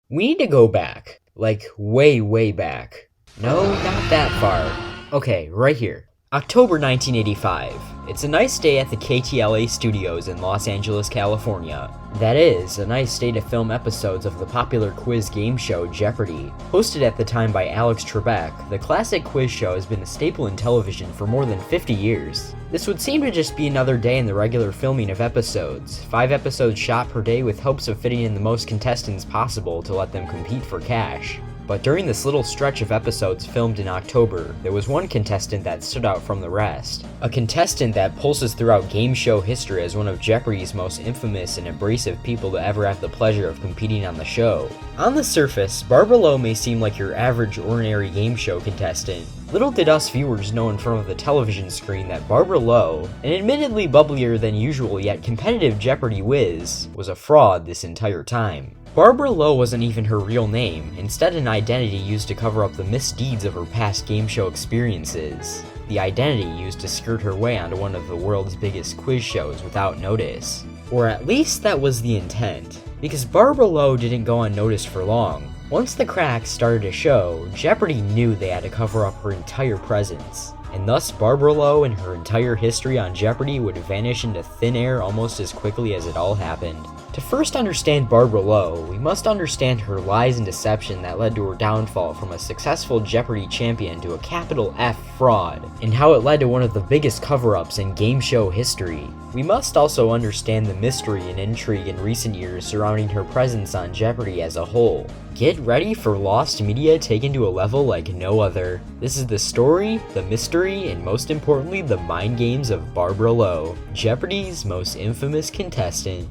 We need to go back. Like, way, way back. No, not that far. Okay, right here. October 1985. It's a nice day at the KTLA studios in Los Angeles, California. That is, a nice day to film episodes of the popular quiz game show Jeopardy! Hosted at the time by Alex Trebek, the classic quiz show has been a staple in television for more than 50 years. This would seem to just be another day in the regular filming of episodes, 5 episodes shot per day with hopes of fitting in the most contestants possible to let them compete for cash. But during this little stretch of episodes filmed in October, there was one contestant that stood out from the rest. A contestant that pulses throughout game show history as one of Jeopardy's most infamous and abrasive people to ever have the pleasure of competing on the show. On the surface, Barbara Lowe may seem like your average ordinary game show contestant. Little did us viewers know in front of the television screen that Barbara Lowe, an admittedly bubblier than usual yet competitive Jeopardy whiz, was a fraud this entire time. Barbara Lowe wasn't even her real name, instead an identity used to cover up the misdeeds of her past game show experiences. The identity used to skirt her way onto one of the world's biggest quiz shows without notice. Or at least that was the intent, because Barbara Lowe didn't go unnoticed for long. Once the cracks started to show, Jeopardy knew they had to cover up her entire presence. And thus Barbara Lowe and her entire history on Jeopardy would vanish into thin air almost as quickly as it all happened. To first understand Barbara Lowe, we must understand her lies and deception that led to her downfall from a successful Jeopardy champion to a capital F fraud, and how it led to one of the biggest cover-ups in game show history. We must also understand the mystery and intrigue in recent years surrounding her presence on Jeopardy as a whole. Get ready for lost media taken to a level like no other. This is the story, the mystery, and most importantly the mind games of Barbara Lowe, Jeopardy's most infamous contestant.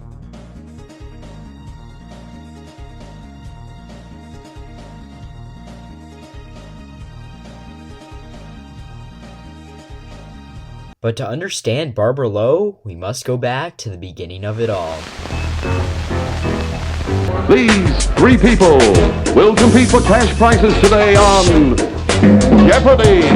But to understand Barbara Lowe, we must go back to the beginning of it all. These 3 people will compete for cash prizes today on Jeopardy!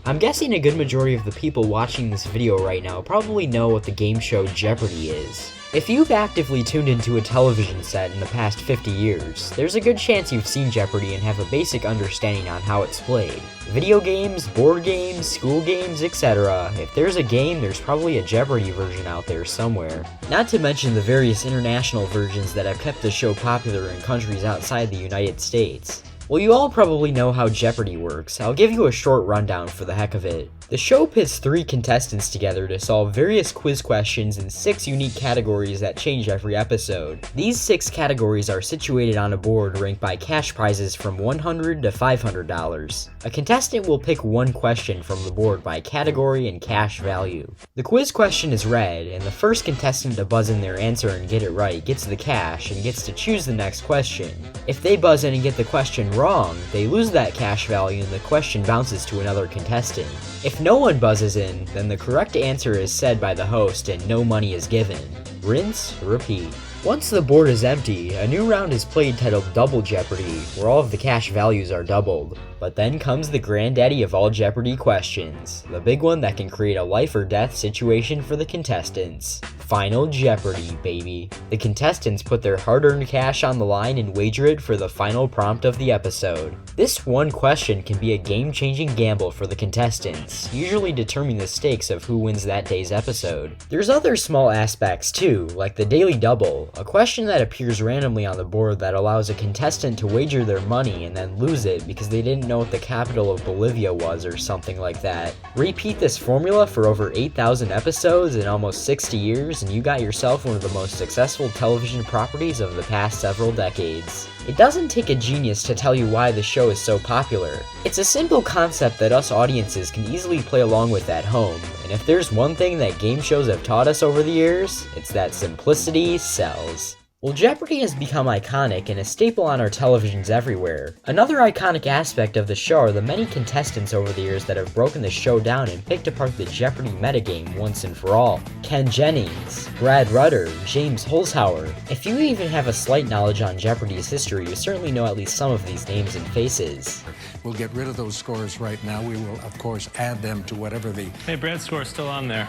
I'm guessing a good majority of the people watching this video right now probably know what the game show Jeopardy is. If you've actively tuned into a television set in the past 50 years, there's a good chance you've seen Jeopardy and have a basic understanding on how it's played. Video games, board games, school games, etc. If there's a game, there's probably a Jeopardy version out there somewhere. Not to mention the various international versions that have kept the show popular in countries outside the United States. Well, you all probably know how Jeopardy works. I'll give you a short rundown for the heck of it. The show pits 3 contestants together to solve various quiz questions in 6 unique categories that change every episode. These 6 categories are situated on a board ranked by cash prizes from $100 to $500. A contestant will pick one question from the board by category and cash value. The quiz question is read, and the first contestant to buzz in their answer and get it right gets the cash and gets to choose the next question. If they buzz in and get the question wrong, they lose that cash value and the question bounces to another contestant. If no one buzzes in, then the correct answer is said by the host and no money is given. Rinse, repeat. Once the board is empty, a new round is played titled Double Jeopardy, where all of the cash values are doubled. But then comes the granddaddy of all Jeopardy questions, the big one that can create a life or death situation for the contestants. Final Jeopardy, baby. The contestants put their hard-earned cash on the line and wager it for the final prompt of the episode. This one question can be a game-changing gamble for the contestants, usually determining the stakes of who wins that day's episode. There's other small aspects too, like the Daily Double, a question that appears randomly on the board that allows a contestant to wager their money and then lose it because they didn't know what the capital of Bolivia was or something like that. Repeat this formula for over 8,000 episodes in almost 60 years and you got yourself one of the most successful television properties of the past several decades. It doesn't take a genius to tell you why the show is so popular. It's a simple concept that us audiences can easily play along with at home, and if there's one thing that game shows have taught us over the years, it's that simplicity sells. Well, Jeopardy has become iconic and a staple on our televisions everywhere. Another iconic aspect of the show are the many contestants over the years that have broken the show down and picked apart the Jeopardy metagame once and for all. Ken Jennings, Brad Rutter, James Holzhauer. If you even have a slight knowledge on Jeopardy's history, you certainly know at least some of these names and faces. We'll get rid of those scores right now. We will, of course, add them to whatever the... Hey, Brad's score's still on there.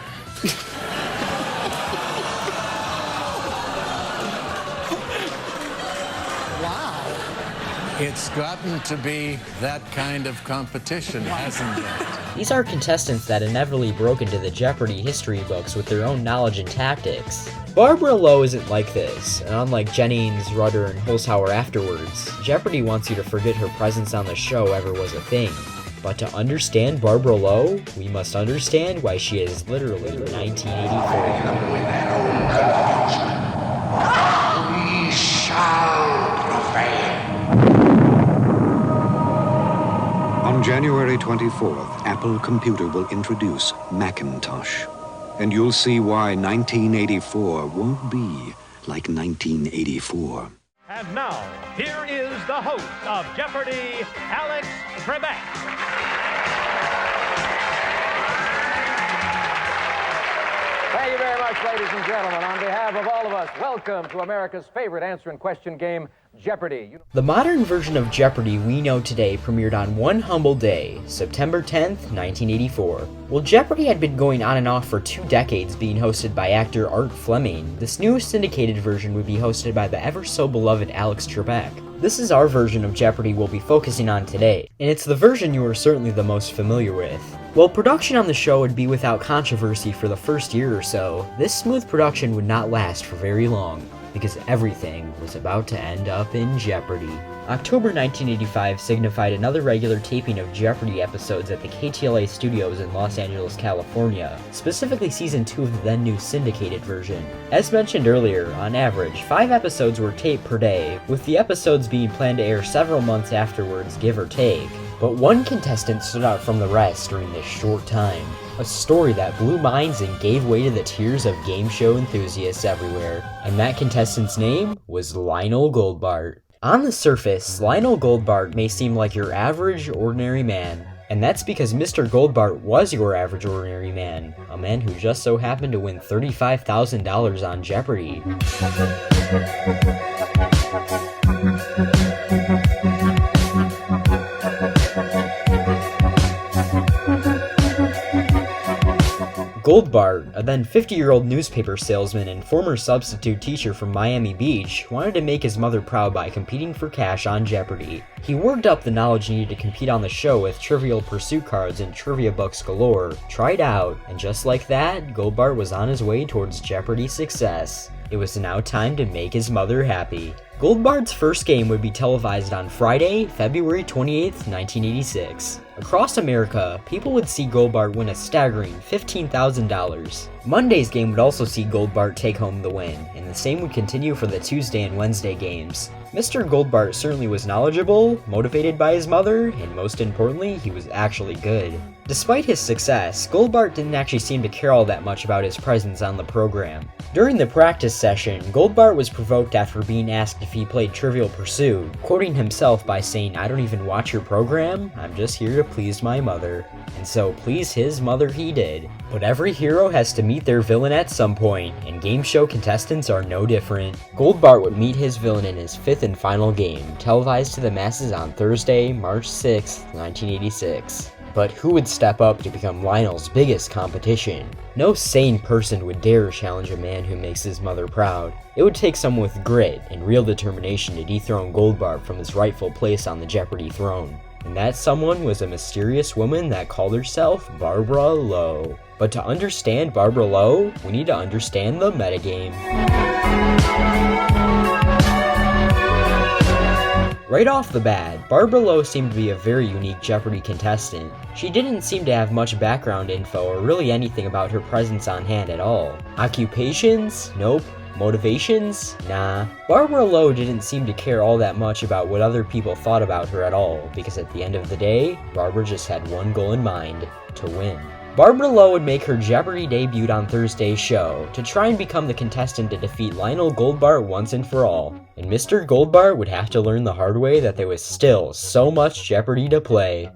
It's gotten to be that kind of competition, hasn't it? These are contestants that inevitably broke into the Jeopardy history books with their own knowledge and tactics. Barbara Lowe isn't like this, and unlike Jennings, Rudder, and Holzhauer afterwards, Jeopardy wants you to forget her presence on the show ever was a thing. But to understand Barbara Lowe, we must understand why she is literally 1984. We shall prevail. On January 24th, Apple Computer will introduce Macintosh. And you'll see why 1984 won't be like 1984. And now, here is the host of Jeopardy, Alex Trebek. Thank you very much, ladies and gentlemen. On behalf of all of us, welcome to America's favorite answer and question game, Jeopardy. The modern version of Jeopardy we know today premiered on one humble day, September 10th, 1984. While Jeopardy had been going on and off for 2 decades, being hosted by actor Art Fleming, this new syndicated version would be hosted by the ever-so-beloved Alex Trebek. This is our version of Jeopardy we'll be focusing on today, and it's the version you are certainly the most familiar with. While production on the show would be without controversy for the first year or so, this smooth production would not last for very long, because everything was about to end up in jeopardy. October 1985 signified another regular taping of Jeopardy episodes at the KTLA studios in Los Angeles, California, specifically season 2 of the then new syndicated version. As mentioned earlier, on average, 5 episodes were taped per day, with the episodes being planned to air several months afterwards, give or take. But one contestant stood out from the rest during this short time. A story that blew minds and gave way to the tears of game show enthusiasts everywhere. And that contestant's name was Lionel Goldbart. On the surface, Lionel Goldbart may seem like your average, ordinary man. And that's because Mr. Goldbart was your average, ordinary man. A man who just so happened to win $35,000 on Jeopardy! Goldbart, a then 50-year-old newspaper salesman and former substitute teacher from Miami Beach, wanted to make his mother proud by competing for cash on Jeopardy! He worked up the knowledge needed to compete on the show with Trivial Pursuit cards and trivia books galore, tried out, and just like that, Goldbart was on his way towards Jeopardy success. It was now time to make his mother happy. Goldbart's first game would be televised on Friday, February 28th, 1986. Across America, people would see Goldbart win a staggering $15,000. Monday's game would also see Goldbart take home the win, and the same would continue for the Tuesday and Wednesday games. Mr. Goldbart certainly was knowledgeable, motivated by his mother, and most importantly, he was actually good. Despite his success, Goldbart didn't actually seem to care all that much about his presence on the program. During the practice session, Goldbart was provoked after being asked if he played Trivial Pursuit, quoting himself by saying, "I don't even watch your program, I'm just here to please my mother." And so please his mother he did. But every hero has to meet their villain at some point, and game show contestants are no different. Goldbart would meet his villain in his 5th and final game, televised to the masses on Thursday, March 6, 1986. But who would step up to become Lionel's biggest competition? No sane person would dare challenge a man who makes his mother proud. It would take someone with grit and real determination to dethrone Goldbart from his rightful place on the Jeopardy throne. And that someone was a mysterious woman that called herself Barbara Lowe. But to understand Barbara Lowe, we need to understand the metagame. Right off the bat, Barbara Lowe seemed to be a very unique Jeopardy contestant. She didn't seem to have much background info or really anything about her presence on hand at all. Occupations? Nope. Motivations? Nah. Barbara Lowe didn't seem to care all that much about what other people thought about her at all, because at the end of the day, Barbara just had one goal in mind: to win. Barbara Lowe would make her Jeopardy debut on Thursday's show to try and become the contestant to defeat Lionel Goldbart once and for all. And Mr. Goldbart would have to learn the hard way that there was still so much Jeopardy to play.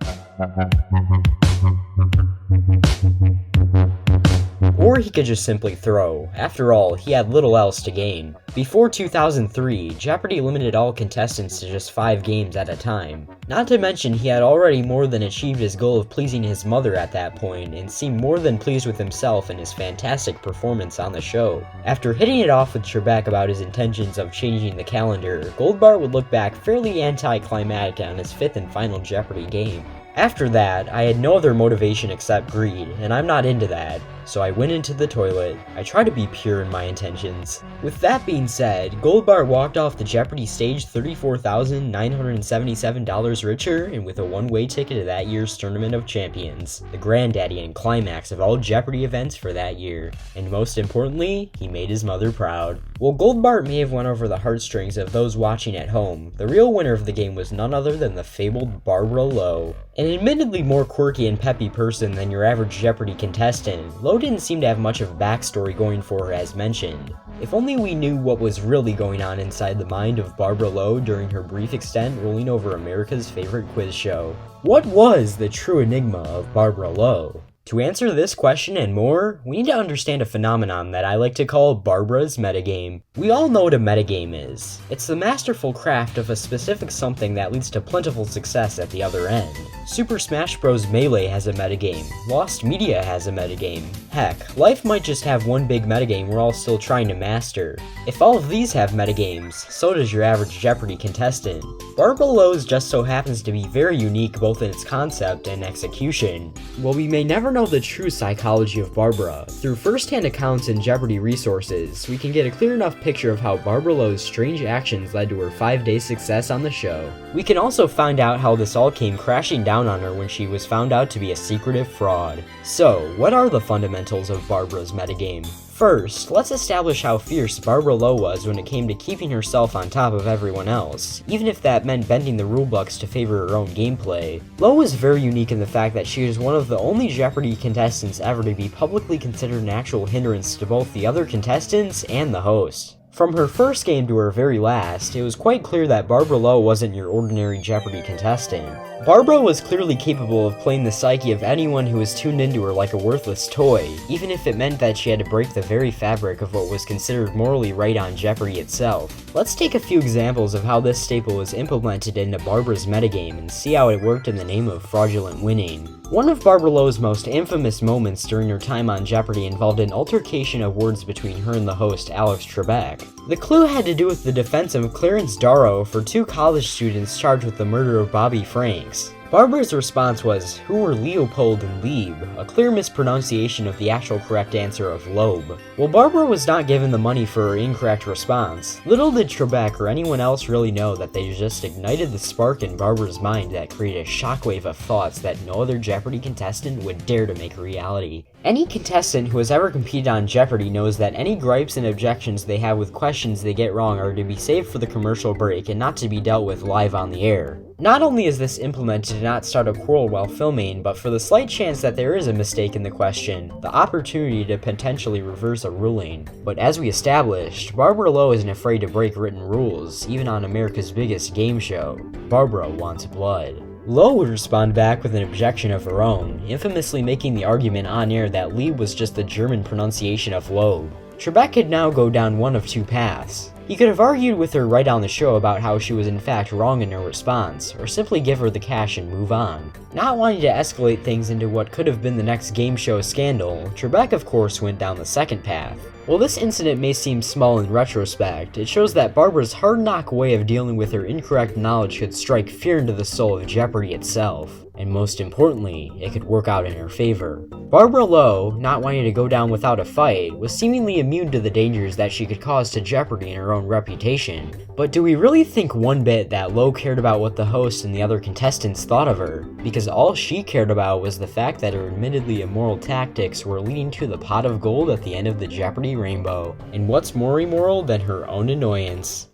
Or he could just simply throw. After all, he had little else to gain. Before 2003, Jeopardy limited all contestants to just 5 games at a time. Not to mention he had already more than achieved his goal of pleasing his mother at that point, and seemed more than pleased with himself and his fantastic performance on the show. After hitting it off with Trebek about his intentions of changing the calendar, Goldbart would look back fairly anticlimactic on his 5th and final Jeopardy game. After that, I had no other motivation except greed, and I'm not into that, so I went into the toilet. I tried to be pure in my intentions. With that being said, Goldbart walked off the Jeopardy stage $34,977 richer and with a one-way ticket to that year's Tournament of Champions, the granddaddy and climax of all Jeopardy events for that year. And most importantly, he made his mother proud. While Goldbart may have won over the heartstrings of those watching at home, the real winner of the game was none other than the fabled Barbara Lowe. An admittedly more quirky and peppy person than your average Jeopardy contestant, Lowe didn't seem to have much of a backstory going for her as mentioned. If only we knew what was really going on inside the mind of Barbara Lowe during her brief extent ruling over America's favorite quiz show. What was the true enigma of Barbara Lowe? To answer this question and more, we need to understand a phenomenon that I like to call Barbara's metagame. We all know what a metagame is. It's the masterful craft of a specific something that leads to plentiful success at the other end. Super Smash Bros. Melee has a metagame. Lost Media has a metagame. Heck, life might just have one big metagame we're all still trying to master. If all of these have metagames, so does your average Jeopardy contestant. Barbara Lowe's just so happens to be very unique both in its concept and execution. While we may never know the true psychology of Barbara, through first-hand accounts and Jeopardy resources, we can get a clear enough picture of how Barbara Lowe's strange actions led to her 5-day success on the show. We can also find out how this all came crashing down on her when she was found out to be a secretive fraud. So, what are the fundamentals of Barbara's metagame? First, let's establish how fierce Barbara Lowe was when it came to keeping herself on top of everyone else, even if that meant bending the rulebooks to favor her own gameplay. Lowe was very unique in the fact that she was one of the only Jeopardy contestants ever to be publicly considered an actual hindrance to both the other contestants and the host. From her first game to her very last, it was quite clear that Barbara Lowe wasn't your ordinary Jeopardy contestant. Barbara was clearly capable of playing the psyche of anyone who was tuned into her like a worthless toy, even if it meant that she had to break the very fabric of what was considered morally right on Jeopardy itself. Let's take a few examples of how this staple was implemented into Barbara's metagame and see how it worked in the name of fraudulent winning. One of Barbara Lowe's most infamous moments during her time on Jeopardy involved an altercation of words between her and the host, Alex Trebek. The clue had to do with the defense of Clarence Darrow for 2 college students charged with the murder of Bobby Franks. Barbara's response was, who were Leopold and Lieb, a clear mispronunciation of the actual correct answer of Loeb. While Barbara was not given the money for her incorrect response, little did Trebek or anyone else really know that they just ignited the spark in Barbara's mind that created a shockwave of thoughts that no other Jeopardy contestant would dare to make a reality. Any contestant who has ever competed on Jeopardy knows that any gripes and objections they have with questions they get wrong are to be saved for the commercial break and not to be dealt with live on the air. Not only is this implemented to not start a quarrel while filming, but for the slight chance that there is a mistake in the question, the opportunity to potentially reverse a ruling. But as we established, Barbara Lowe isn't afraid to break written rules, even on America's biggest game show. Barbara wants blood. Lowe would respond back with an objection of her own, infamously making the argument on air that Lieb was just the German pronunciation of Loeb. Trebek could now go down one of 2 paths. He could have argued with her right on the show about how she was in fact wrong in her response, or simply give her the cash and move on. Not wanting to escalate things into what could have been the next game show scandal, Trebek of course went down the second path. While this incident may seem small in retrospect, it shows that Barbara's hard-knock way of dealing with her incorrect knowledge could strike fear into the soul of Jeopardy itself. And most importantly, it could work out in her favor. Barbara Lowe, not wanting to go down without a fight, was seemingly immune to the dangers that she could cause to Jeopardy and her own reputation. But do we really think one bit that Lowe cared about what the host and the other contestants thought of her? Because all she cared about was the fact that her admittedly immoral tactics were leading to the pot of gold at the end of the Jeopardy rainbow. And what's more immoral than her own annoyance?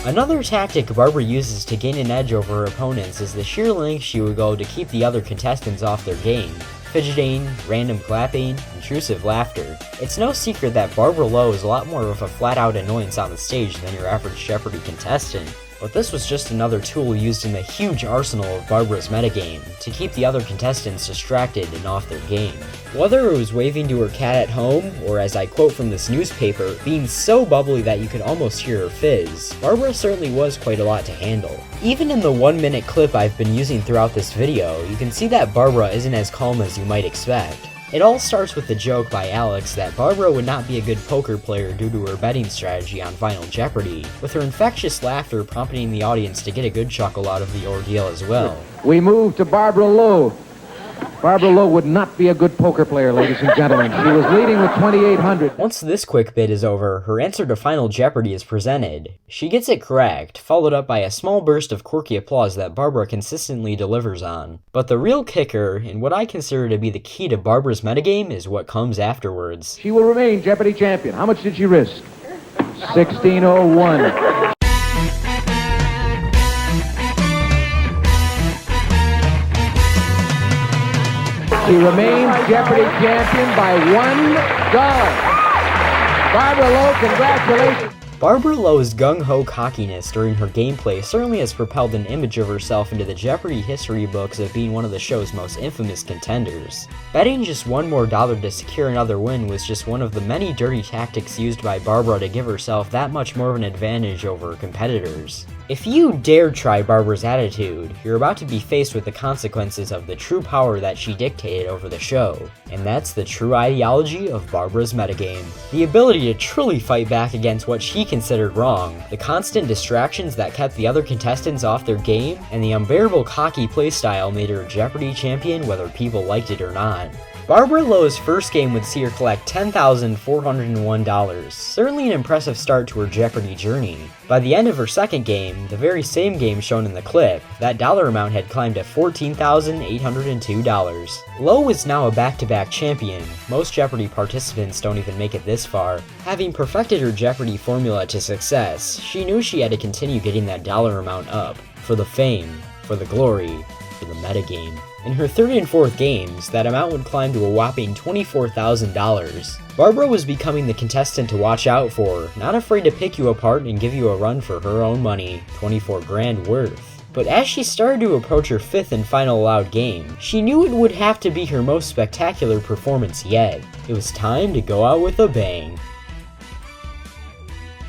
Another tactic Barbara uses to gain an edge over her opponents is the sheer length she would go to keep the other contestants off their game. Fidgeting, random clapping, intrusive laughter. It's no secret that Barbara Lowe is a lot more of a flat-out annoyance on the stage than your average Jeopardy contestant. But this was just another tool used in the huge arsenal of Barbara's metagame to keep the other contestants distracted and off their game. Whether it was waving to her cat at home, or as I quote from this newspaper, being so bubbly that you could almost hear her fizz, Barbara certainly was quite a lot to handle. Even in the 1-minute clip I've been using throughout this video, you can see that Barbara isn't as calm as you might expect. It all starts with the joke by Alex that Barbara would not be a good poker player due to her betting strategy on Final Jeopardy, with her infectious laughter prompting the audience to get a good chuckle out of the ordeal as well. We move to Barbara Lowe. Barbara Lowe would not be a good poker player, ladies and gentlemen. She was leading with 2,800. Once this quick bit is over, her answer to Final Jeopardy is presented. She gets it correct, followed up by a small burst of quirky applause that Barbara consistently delivers on. But the real kicker, and what I consider to be the key to Barbara's metagame, is what comes afterwards. She will remain Jeopardy champion. How much did she risk? 1601. She remains Jeopardy champion by $1. Barbara Lowe, congratulations. Barbara Lowe's gung-ho cockiness during her gameplay certainly has propelled an image of herself into the Jeopardy history books of being one of the show's most infamous contenders. Betting just $1 more to secure another win was just one of the many dirty tactics used by Barbara to give herself that much more of an advantage over her competitors. If you dare try Barbara's attitude, you're about to be faced with the consequences of the true power that she dictated over the show. And that's the true ideology of Barbara's metagame. The ability to truly fight back against what she considered wrong, the constant distractions that kept the other contestants off their game, and the unbearable cocky playstyle made her a Jeopardy champion whether people liked it or not. Barbara Lowe's first game would see her collect $10,401, certainly an impressive start to her Jeopardy journey. By the end of her second game, the very same game shown in the clip, that dollar amount had climbed to $14,802. Lowe was now a back-to-back champion. Most Jeopardy participants don't even make it this far. Having perfected her Jeopardy formula to success, she knew she had to continue getting that dollar amount up, for the fame, for the glory, for the metagame. In her third and fourth games, that amount would climb to a whopping $24,000. Barbara was becoming the contestant to watch out for, not afraid to pick you apart and give you a run for her own money, 24 grand worth. But as she started to approach her fifth and final allowed game, she knew it would have to be her most spectacular performance yet. It was time to go out with a bang.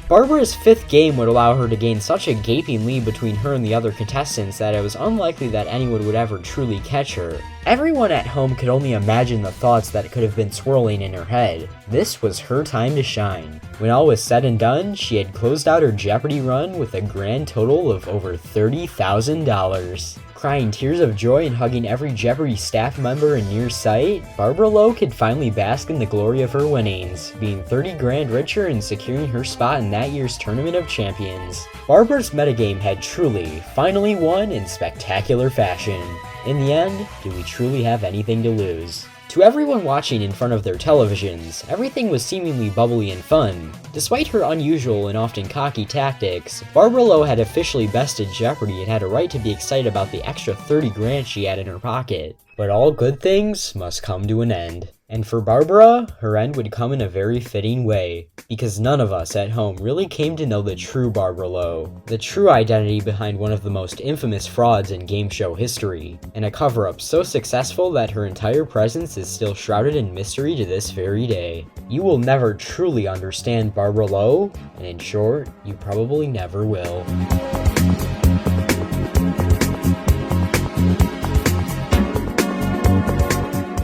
Barbara's fifth game would allow her to gain such a gaping lead between her and the other contestants that it was unlikely that anyone would ever truly catch her. Everyone at home could only imagine the thoughts that could have been swirling in her head. This was her time to shine. When all was said and done, she had closed out her Jeopardy run with a grand total of over $30,000. Crying tears of joy and hugging every Jeopardy staff member in near sight, Barbara Lowe could finally bask in the glory of her winnings, being 30 grand richer and securing her spot in that year's Tournament of Champions. Barbara's metagame had truly, finally won in spectacular fashion. In the end, do we truly have anything to lose? To everyone watching in front of their televisions, everything was seemingly bubbly and fun. Despite her unusual and often cocky tactics, Barbara Lowe had officially bested Jeopardy and had a right to be excited about the extra 30 grand she had in her pocket. But all good things must come to an end. And for Barbara, her end would come in a very fitting way, because none of us at home really came to know the true Barbara Lowe, the true identity behind one of the most infamous frauds in game show history, and a cover-up so successful that her entire presence is still shrouded in mystery to this very day. You will never truly understand Barbara Lowe, and in short, you probably never will.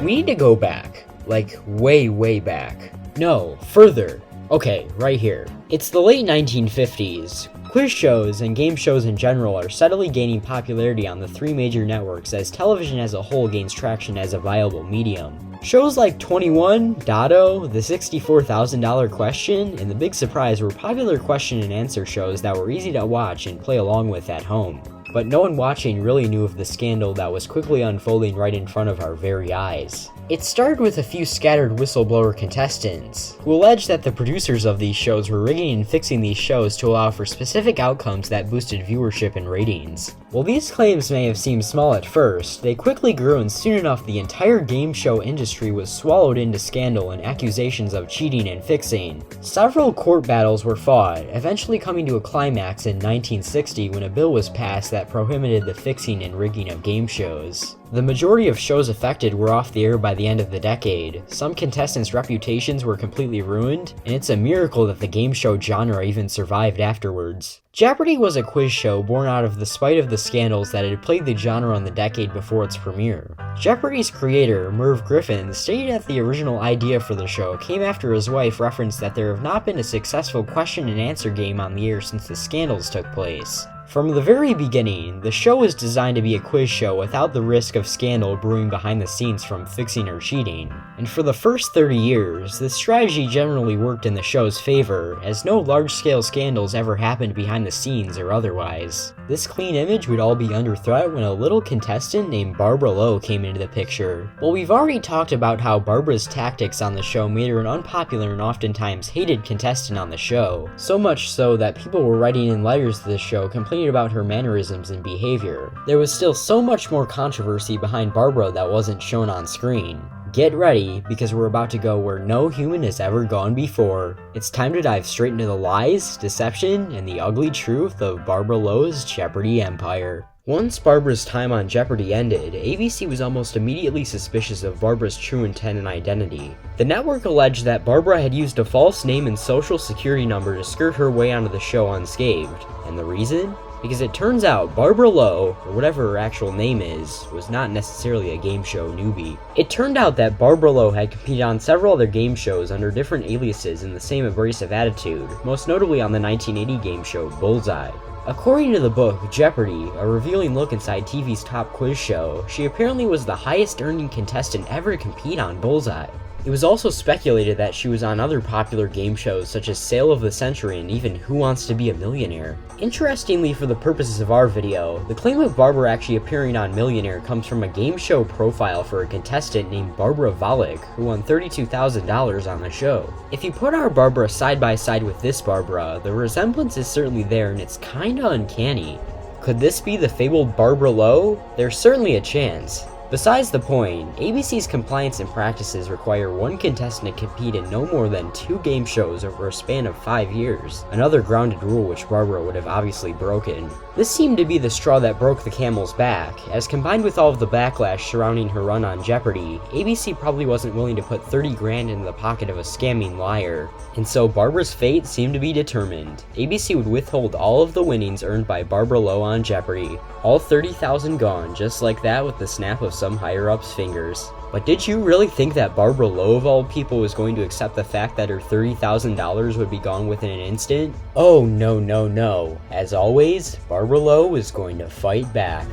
We need to go back. Like, way back. No, further. Okay, right here. It's the late 1950s. Quiz shows and game shows in general are steadily gaining popularity on the three major networks as television as a whole gains traction as a viable medium. Shows like 21, Dotto, The $64,000 Question, and The Big Surprise were popular question and answer shows that were easy to watch and play along with at home. But no one watching really knew of the scandal that was quickly unfolding right in front of our very eyes. It started with a few scattered whistleblower contestants, who alleged that the producers of these shows were rigging and fixing these shows to allow for specific outcomes that boosted viewership and ratings. While these claims may have seemed small at first, they quickly grew, and soon enough the entire game show industry was swallowed into scandal and accusations of cheating and fixing. Several court battles were fought, eventually coming to a climax in 1960 when a bill was passed that prohibited the fixing and rigging of game shows. The majority of shows affected were off the air by the end of the decade. Some contestants' reputations were completely ruined, and it's a miracle that the game show genre even survived afterwards. Jeopardy was a quiz show born out of the spite of the scandals that had plagued the genre in the decade before its premiere. Jeopardy's creator, Merv Griffin, stated that the original idea for the show came after his wife referenced that there have not been a successful question and answer game on the air since the scandals took place. From the very beginning, the show was designed to be a quiz show without the risk of scandal brewing behind the scenes from fixing or cheating. And for the first 30 years, this strategy generally worked in the show's favor, as no large-scale scandals ever happened behind the scenes or otherwise. This clean image would all be under threat when a little contestant named Barbara Lowe came into the picture. Well, we've already talked about how Barbara's tactics on the show made her an unpopular and oftentimes hated contestant on the show, so much so that people were writing in letters to the show complaining about her mannerisms and behavior. There was still so much more controversy behind Barbara that wasn't shown on screen. Get ready, because we're about to go where no human has ever gone before. It's time to dive straight into the lies, deception, and the ugly truth of Barbara Lowe's Jeopardy empire. Once Barbara's time on Jeopardy ended, ABC was almost immediately suspicious of Barbara's true intent and identity. The network alleged that Barbara had used a false name and social security number to skirt her way onto the show unscathed. And the reason? Because it turns out Barbara Lowe, or whatever her actual name is, was not necessarily a game show newbie. It turned out that Barbara Lowe had competed on several other game shows under different aliases in the same abrasive attitude, most notably on the 1980 game show Bullseye. According to the book Jeopardy, a revealing look inside TV's top quiz show, she apparently was the highest earning contestant ever to compete on Bullseye. It was also speculated that she was on other popular game shows such as Sale of the Century and even Who Wants to Be a Millionaire. Interestingly, for the purposes of our video, the claim of Barbara actually appearing on Millionaire comes from a game show profile for a contestant named Barbara Volek, who won $32,000 on the show. If you put our Barbara side by side with this Barbara, the resemblance is certainly there and it's kinda uncanny. Could this be the fabled Barbara Lowe? There's certainly a chance. Besides the point, ABC's compliance and practices require one contestant to compete in no more than 2 game shows over a span of 5 years, another grounded rule which Barbara would have obviously broken. This seemed to be the straw that broke the camel's back, as combined with all of the backlash surrounding her run on Jeopardy, ABC probably wasn't willing to put 30 grand into the pocket of a scamming liar. And so Barbara's fate seemed to be determined. ABC would withhold all of the winnings earned by Barbara Lowe on Jeopardy. All 30,000 gone, just like that, with the snap of some higher-up's fingers. But did you really think that Barbara Lowe of all people was going to accept the fact that her $30,000 would be gone within an instant? Oh no no no. As always, Barbara Lowe was going to fight back.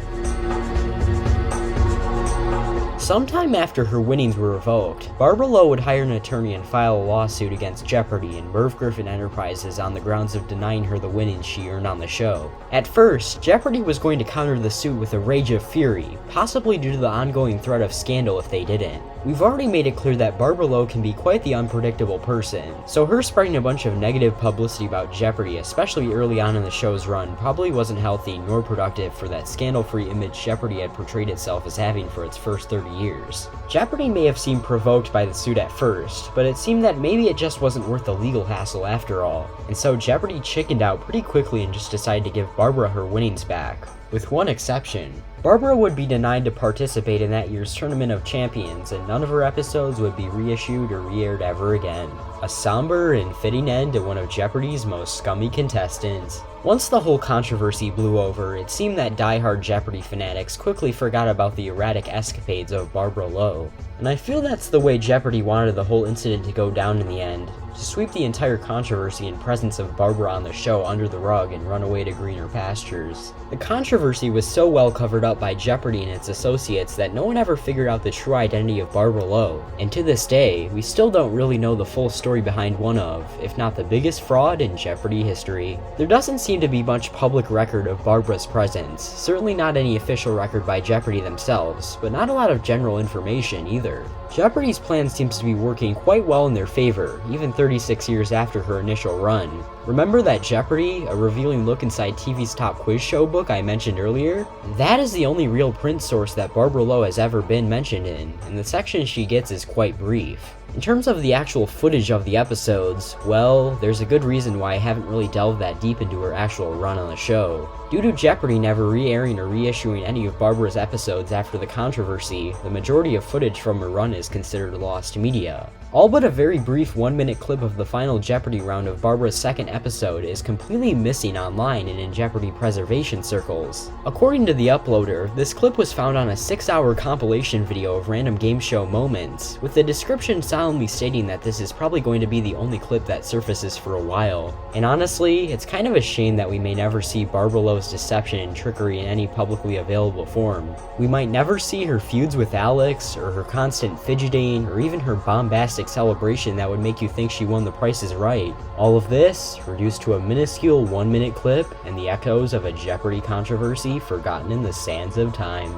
Sometime after her winnings were revoked, Barbara Lowe would hire an attorney and file a lawsuit against Jeopardy and Merv Griffin Enterprises on the grounds of denying her the winnings she earned on the show. At first, Jeopardy was going to counter the suit with a rage of fury, possibly due to the ongoing threat of scandal if they didn't. We've already made it clear that Barbara Lowe can be quite the unpredictable person, so her spreading a bunch of negative publicity about Jeopardy, especially early on in the show's run, probably wasn't healthy nor productive for that scandal-free image Jeopardy had portrayed itself as having for its first 30 years. Jeopardy may have seemed provoked by the suit at first, but it seemed that maybe it just wasn't worth the legal hassle after all, and so Jeopardy chickened out pretty quickly and just decided to give Barbara her winnings back. With one exception. Barbara would be denied to participate in that year's Tournament of Champions, and none of her episodes would be reissued or re-aired ever again. A somber and fitting end to one of Jeopardy's most scummy contestants. Once the whole controversy blew over, it seemed that die-hard Jeopardy fanatics quickly forgot about the erratic escapades of Barbara Lowe. And I feel that's the way Jeopardy wanted the whole incident to go down in the end. To sweep the entire controversy and presence of Barbara on the show under the rug and run away to greener pastures. The controversy was so well covered up by Jeopardy and its associates that no one ever figured out the true identity of Barbara Lowe, and to this day, we still don't really know the full story behind one of, if not the biggest fraud in Jeopardy history. There doesn't seem to be much public record of Barbara's presence, certainly not any official record by Jeopardy themselves, but not a lot of general information either. further. Jeopardy's plan seems to be working quite well in their favor, even 36 years after her initial run. Remember that Jeopardy, a revealing look inside TV's top quiz show book I mentioned earlier? That is the only real print source that Barbara Lowe has ever been mentioned in, and the section she gets is quite brief. In terms of the actual footage of the episodes, well, there's a good reason why I haven't really delved that deep into her actual run on the show. Due to Jeopardy never re-airing or reissuing any of Barbara's episodes after the controversy, the majority of footage from her run is considered lost media. All but a very brief 1-minute clip of the final Jeopardy round of Barbara's second episode is completely missing online and in Jeopardy preservation circles. According to the uploader, this clip was found on a 6-hour compilation video of random game show moments, with the description solemnly stating that this is probably going to be the only clip that surfaces for a while. And honestly, it's kind of a shame that we may never see Barbara Lowe's deception and trickery in any publicly available form. We might never see her feuds with Alex, or her constant fidgeting, or even her bombastic celebration that would make you think she won The Price is Right. All of this reduced to a minuscule 1-minute clip and the echoes of a Jeopardy controversy forgotten in the sands of time.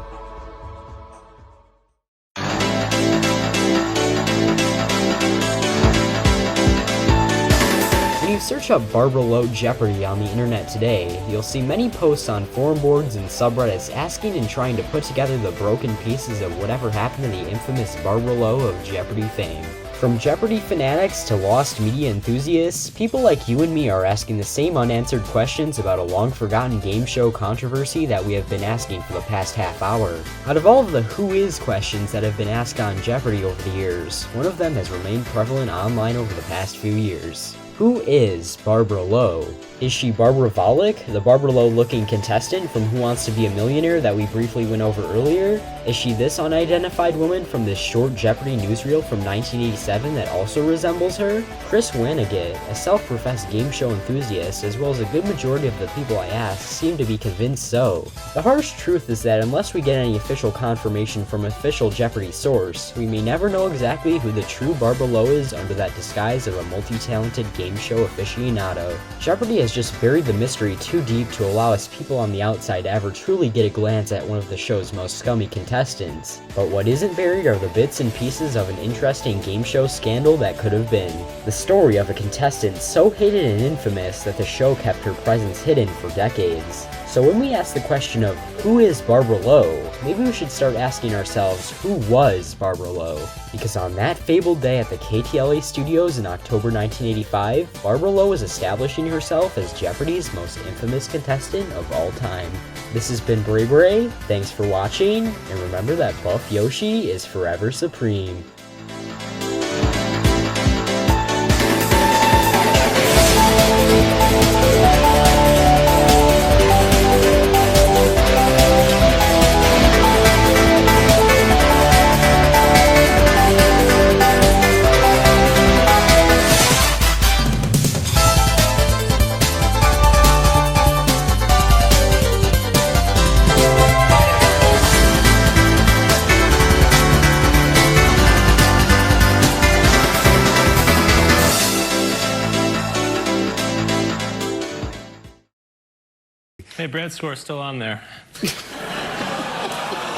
When you search up Barbara Lowe Jeopardy on the internet today, you'll see many posts on forum boards and subreddits asking and trying to put together the broken pieces of whatever happened to the infamous Barbara Lowe of Jeopardy fame. From Jeopardy fanatics to lost media enthusiasts, people like you and me are asking the same unanswered questions about a long-forgotten game show controversy that we have been asking for the past half hour. Out of all of the who is questions that have been asked on Jeopardy over the years, one of them has remained prevalent online over the past few years. Who is Barbara Lowe? Is she Barbara Volek, the Barbara Lowe-looking contestant from Who Wants to Be a Millionaire that we briefly went over earlier? Is she this unidentified woman from this short Jeopardy newsreel from 1987 that also resembles her? Chris Wanigat, a self-professed game show enthusiast, as well as a good majority of the people I asked, seem to be convinced so. The harsh truth is that unless we get any official confirmation from official Jeopardy source, we may never know exactly who the true Barbara Lowe is under that disguise of a multi-talented game show aficionado. Jeopardy has just buried the mystery too deep to allow us people on the outside to ever truly get a glance at one of the show's most scummy contestants. But what isn't buried are the bits and pieces of an interesting game show scandal that could have been. The story of a contestant so hated and infamous that the show kept her presence hidden for decades. So when we ask the question of who is Barbara Lowe, maybe we should start asking ourselves who was Barbara Lowe? Because on that fabled day at the KTLA studios in October 1985, Barbara Lowe was establishing herself as Jeopardy's most infamous contestant of all time. This has been BrayBray, thanks for watching, and remember that Buff Yoshi is forever supreme. Hey, Brad's score's still on there.